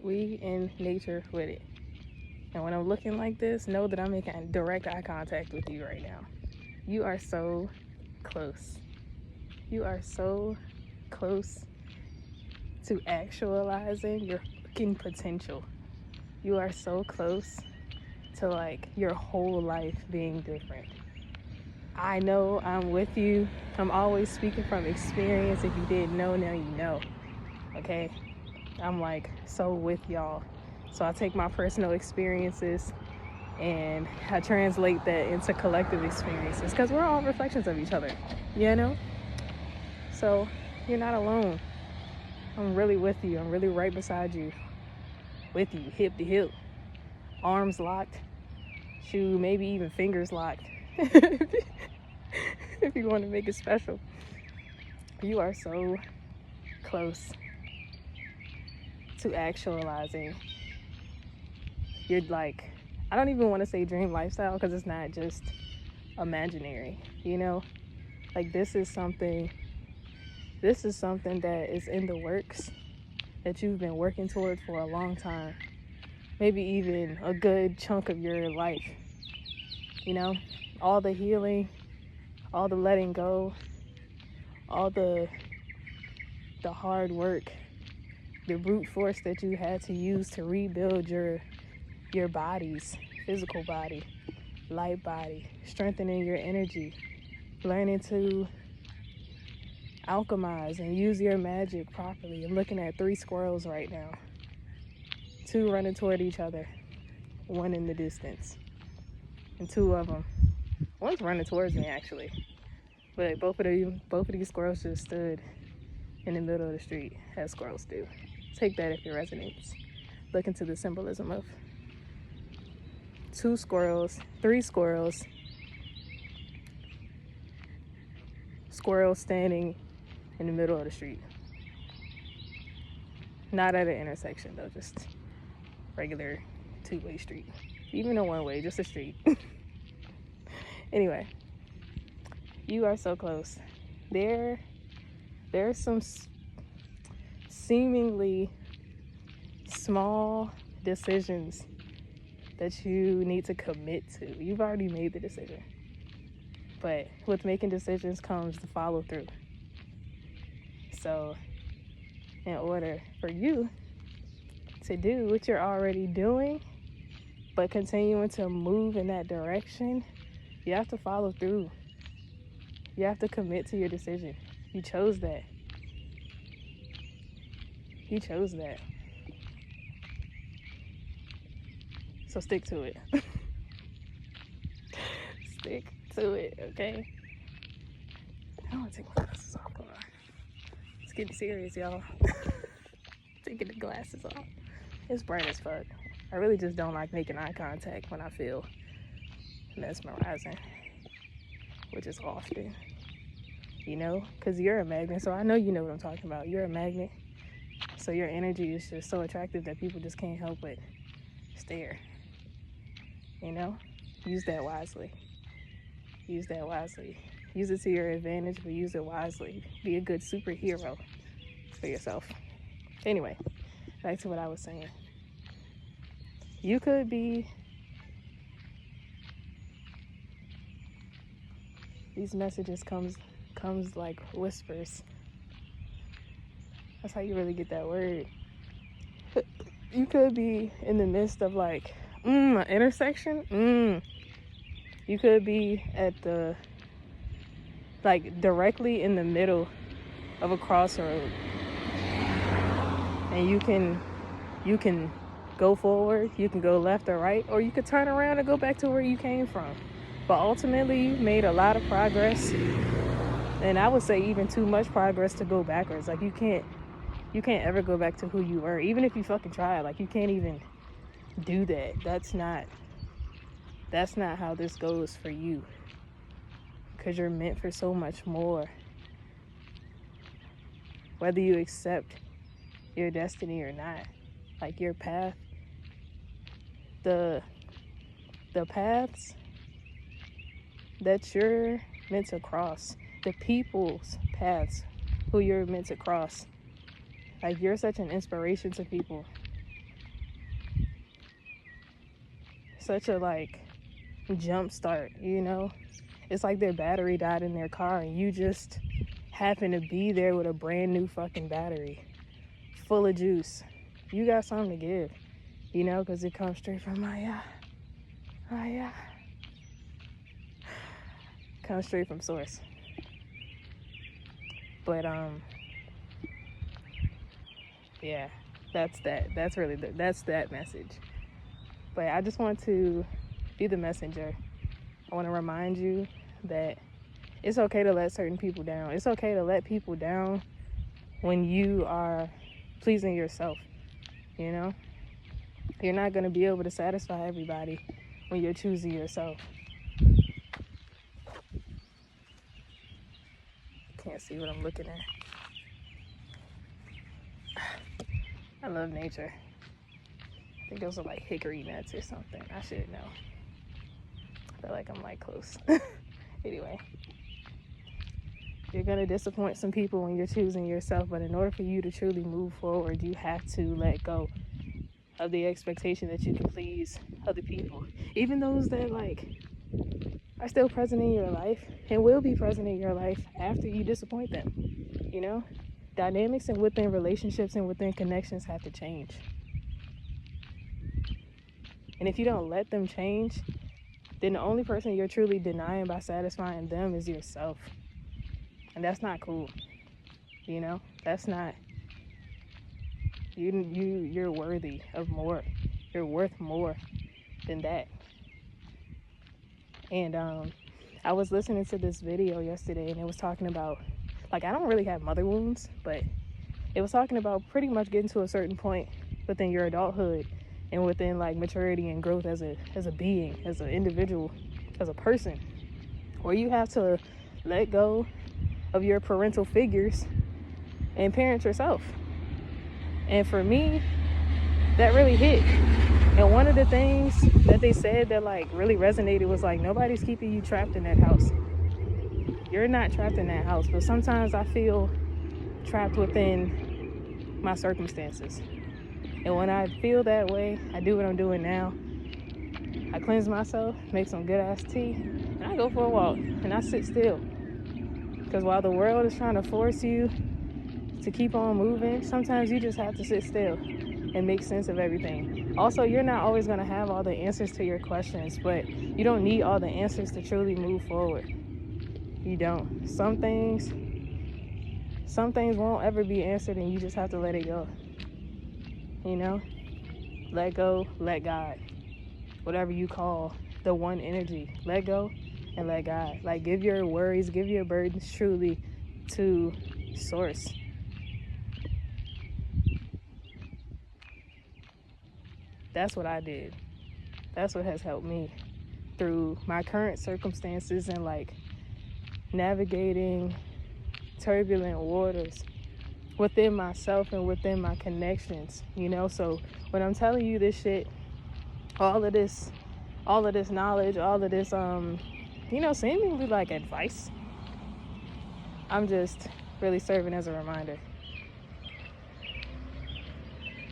We in nature with it. And when I'm looking like this, know that I'm making direct eye contact with you right now. You are so close. You are so close to actualizing your fucking potential. You are so close to like your whole life being different. I know I'm with you. I'm always speaking from experience. If you didn't know, now you know. Okay? I'm like so with y'all. So I take my personal experiences and I translate that into collective experiences because we're all reflections of each other, you know? So you're not alone. I'm really with you. I'm really right beside you. With you, hip to hip, arms locked, shoe, maybe even fingers locked. If you want to make it special. You are so close to actualizing your, like, I don't even want to say dream lifestyle because it's not just imaginary, you know? Like this is something that is in the works that you've been working toward for a long time. Maybe even a good chunk of your life. You know? All the healing, all the letting go, all the hard work, the brute force that you had to use to rebuild your body's physical body, light body, strengthening your energy, learning to alchemize and use your magic properly. I'm looking at 3 squirrels right now. 2 running toward each other, 1 in the distance, and 2 of them. One's running towards me actually, but both of these squirrels just stood in the middle of the street as squirrels do. Take that if it resonates. Look into the symbolism of 2 squirrels, 3 squirrels, squirrels standing in the middle of the street. Not at an intersection though, just regular 2-way street. Even a 1-way, just a street. Anyway, you are so close. There's some seemingly small decisions that you need to commit to. You've already made the decision. But with making decisions comes the follow through. So in order for you to do what you're already doing, but continuing to move in that direction, you have to follow through. You have to commit to your decision. You chose that. You chose that. So stick to it. Stick to it, okay? I don't want to take my glasses off. Hold on. It's getting serious, y'all. Taking the glasses off. It's bright as fuck. I really just don't like making eye contact when I feel mesmerizing, which is often, you know, because you're a magnet. So I know you know what I'm talking about. You're a magnet. So your energy is just so attractive that people just can't help but stare. You know? Use that wisely. Use that wisely. Use it to your advantage, but use it wisely. Be a good superhero for yourself. Anyway, back to what I was saying. You could be... These messages comes like whispers. That's how you really get that word. You could be in the midst of like, an intersection. You could be at the, like directly in the middle of a crossroad. And you can go forward, you can go left or right, or you could turn around and go back to where you came from. But ultimately, you've made a lot of progress. And I would say even too much progress to go backwards. Like you can't ever go back to who you were, even if you fucking try. Like you can't even do that. That's not how this goes for you, because you're meant for so much more. Whether you accept your destiny or not, like your path, the paths that you're meant to cross, the people's paths who you're meant to cross. Like you're such an inspiration to people. such a like jump start, you know? It's like their battery died in their car and you just happen to be there with a brand new fucking battery full of juice. You got something to give, you know, because it comes straight from comes straight from source. But yeah, that's really that's that message. But I just want to be the messenger. I want to remind you that it's okay to let certain people down. It's okay to let people down when you are pleasing yourself, you know? You're not going to be able to satisfy everybody when you're choosing yourself. Can't see what I'm looking at. I love nature. I think those are like hickory nuts or something. I should know. I feel like I'm like close. Anyway, you're going to disappoint some people when you're choosing yourself, but in order for you to truly move forward, you have to let go of the expectation that you can please other people, even those that like are still present in your life and will be present in your life after you disappoint them. You know, dynamics and within relationships and within connections have to change, and if you don't let them change, then the only person you're truly denying by satisfying them is yourself, and that's not cool. You know, that's not you're worthy of more. You're worth more than that. And I was listening to this video yesterday, and it was talking about, like, I don't really have mother wounds, but it was talking about pretty much getting to a certain point within your adulthood and within like maturity and growth as a being, as an individual, as a person, where you have to let go of your parental figures and parent yourself. And for me, that really hit. And one of the things that they said that like really resonated was like, nobody's keeping you trapped in that house. You're not trapped in that house, but sometimes I feel trapped within my circumstances. And when I feel that way, I do what I'm doing now. I cleanse myself, make some good ass tea, and I go for a walk and I sit still. Because while the world is trying to force you to keep on moving, sometimes you just have to sit still and make sense of everything. Also, you're not always going to have all the answers to your questions, but you don't need all the answers to truly move forward. You don't. Some things won't ever be answered, and you just have to let it go. You know? Let go, let God. Whatever you call the one energy. Let go and let God. Like, give your worries, give your burdens truly to source. That's what I did. That's what has helped me through my current circumstances and like navigating turbulent waters within myself and within my connections, you know? So when I'm telling you this shit, all of this knowledge, all of this, you know, seemingly like advice, I'm just really serving as a reminder.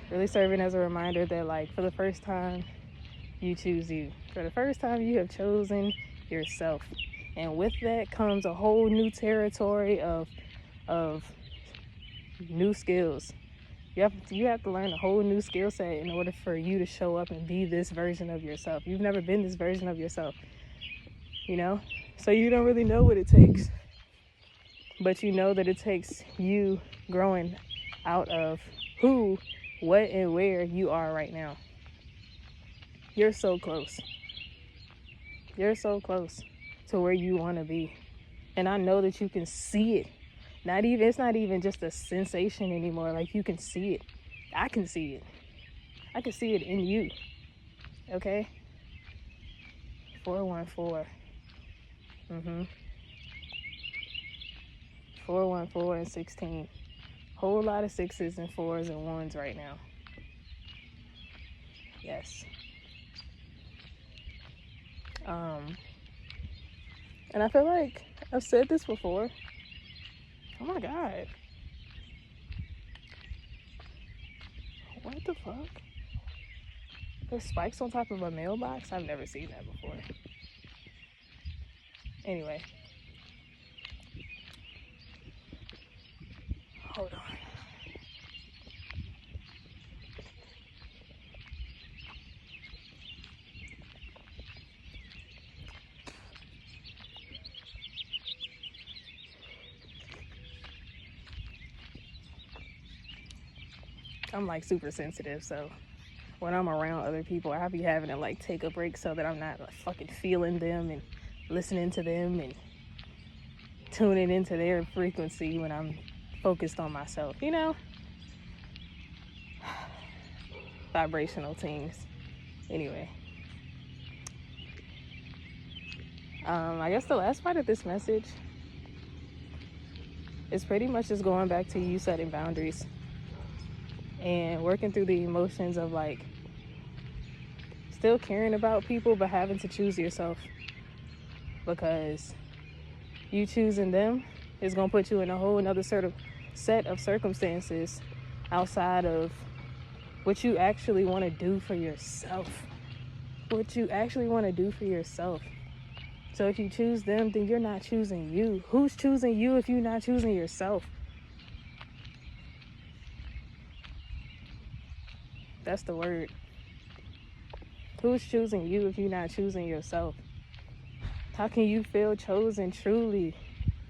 Really serving as a reminder that, like, for the first time, you choose you. For the first time, you have chosen yourself. And with that comes a whole new territory of new skills. You have to learn a whole new skill set in order for you to show up and be this version of yourself. You've never been this version of yourself, you know? So you don't really know what it takes. But you know that it takes you growing out of who, what, and where you are right now. You're so close. You're so close to where you want to be. And I know that you can see it. It's not even just a sensation anymore. Like, you can see it. I can see it. I can see it in you. Okay? 414. 414 and 16. Whole lot of 6s and 4s and 1s right now. Yes. And I feel like I've said this before. Oh my God. What the fuck? There's spikes on top of a mailbox? I've never seen that before. Anyway. Hold on. I'm like super sensitive, so when I'm around other people, I'll be having to like take a break so that I'm not like fucking feeling them and listening to them and tuning into their frequency when I'm focused on myself, you know? Vibrational things. Anyway. I guess the last part of this message is pretty much just going back to you setting boundaries and working through the emotions of like still caring about people but having to choose yourself, because you choosing them is going to put you in a whole another sort of set of circumstances outside of what you actually want to do for yourself. What you actually want to do for yourself. So if you choose them, then you're not choosing you. Who's choosing you if you're not choosing yourself? That's the word. Who's choosing you if you're not choosing yourself? How can you feel chosen truly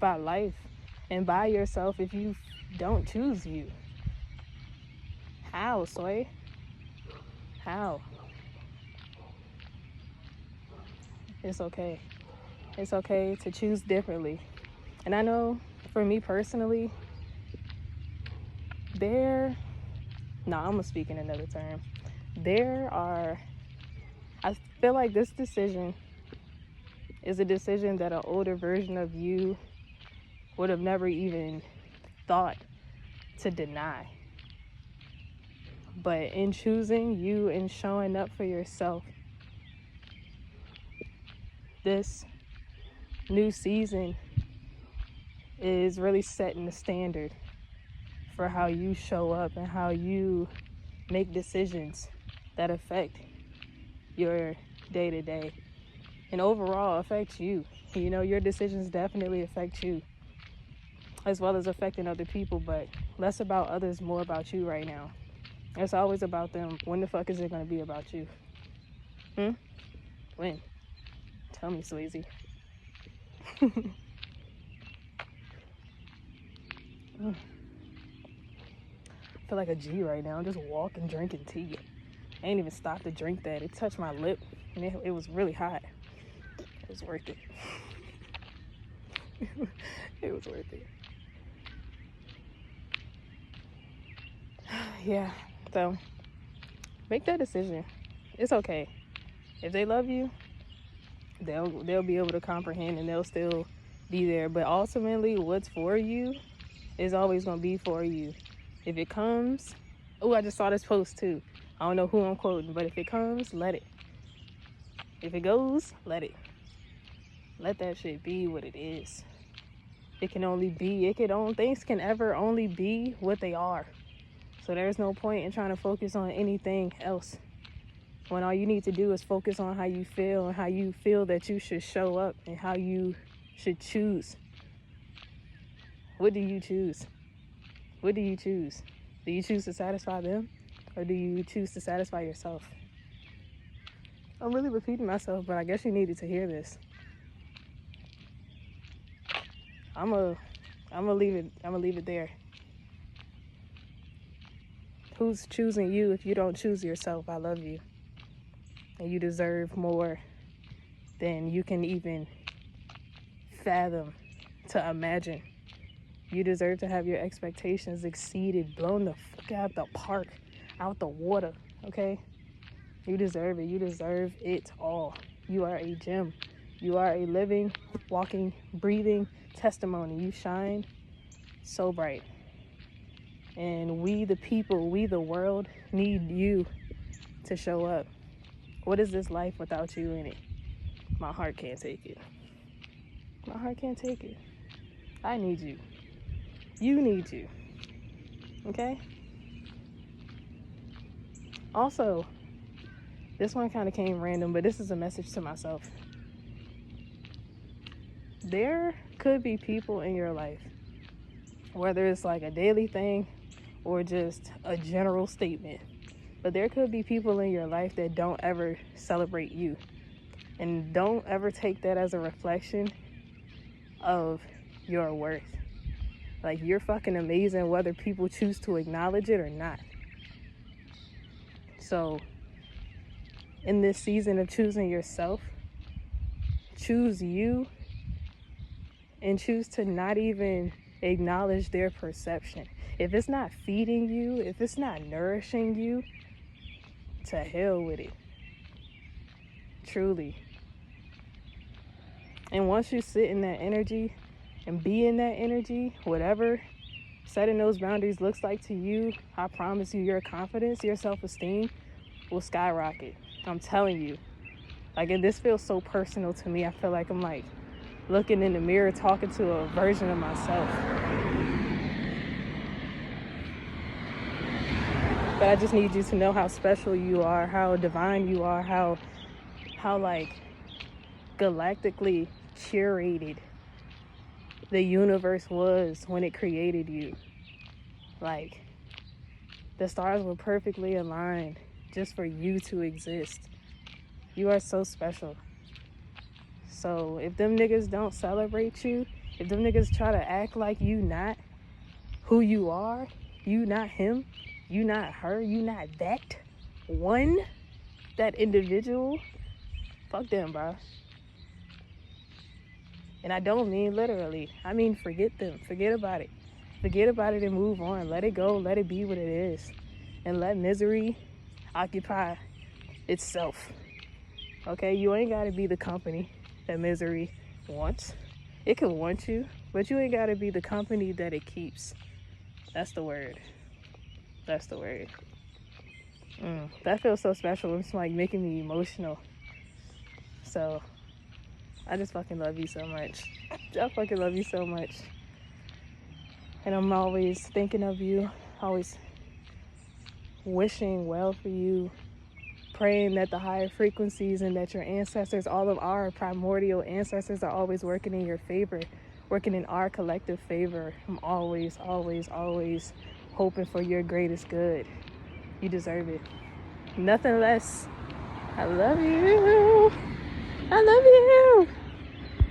by life and by yourself if you don't choose you? How, Soy? How? It's okay. It's okay to choose differently. And I know for me personally, I'm gonna speak in another term. I feel like this decision is a decision that an older version of you would have never even thought to deny. But in choosing you and showing up for yourself, this new season is really setting the standard for how you show up and how you make decisions that affect your day-to-day and overall affect you. You know, your decisions definitely affect you as well as affecting other people, but less about others, more about you right now. It's always about them. When the fuck is it going to be about you? When? Tell me, Sweezy. I feel like a G right now. I'm just walking, drinking tea. I ain't even stopped to drink that. It touched my lip and it was really hot. It was worth it. It was worth it. Yeah, so make that decision. It's okay. If they love you, they'll be able to comprehend and they'll still be there. But ultimately, what's for you is always gonna be for you. If it comes, I just saw this post too. I don't know who I'm quoting, but if it comes, let it. If it goes, let it. Let that shit be what it is. It can only be. Things can ever only be what they are. So there's no point in trying to focus on anything else, when all you need to do is focus on how you feel and how you feel that you should show up and how you should choose. What do you choose? What do you choose? Do you choose to satisfy them or do you choose to satisfy yourself? I'm really repeating myself, but I guess you needed to hear this. I'm gonna leave it there. Who's choosing you if you don't choose yourself? I love you. And you deserve more than you can even fathom to imagine. You deserve to have your expectations exceeded, blown the fuck out the park, out the water, okay? You deserve it. You deserve it all. You are a gem. You are a living, walking, breathing testimony. You shine so bright. And we the people, we the world need you to show up. What is this life without you in it? My heart can't take it. My heart can't take it. I need you. You need you. Okay? Also, This one kind of came random, but this is a message to myself. There could be people in your life, whether it's like a daily thing or just a general statement, but there could be people in your life that don't ever celebrate you, and don't ever take that as a reflection of your worth. Like, you're fucking amazing whether people choose to acknowledge it or not. So in this season of choosing yourself, choose you, and choose to not even acknowledge their perception. If it's not feeding you, if it's not nourishing you, to hell with it. Truly. And once you sit in that energy and be in that energy, whatever setting those boundaries looks like to you, I promise you, your confidence, your self-esteem will skyrocket. I'm telling you. Like, and this feels so personal to me. I feel like I'm like looking in the mirror, talking to a version of myself. But I just need you to know how special you are, how divine you are, how like galactically curated the universe was when it created you. Like, the stars were perfectly aligned just for you to exist. You are so special. So if them niggas don't celebrate you, if them niggas try to act like you not who you are, you not him, you not her, you not that one, that individual, fuck them, bro. And I don't mean literally. I mean forget them. Forget about it. Forget about it and move on. Let it go. Let it be what it is. And let misery occupy itself. Okay? You ain't got to be the company that misery wants. It can want you, but you ain't got to be the company that it keeps. That's the word. That's the word. That feels so special. It's like making me emotional. So I just fucking love you so much. I fucking love you so much. And I'm always thinking of you, always wishing well for you, praying that the higher frequencies and that your ancestors, all of our primordial ancestors, are always working in your favor, working in our collective favor. I'm always, always, always hoping for your greatest good. You deserve it. Nothing less. I love you. I love you.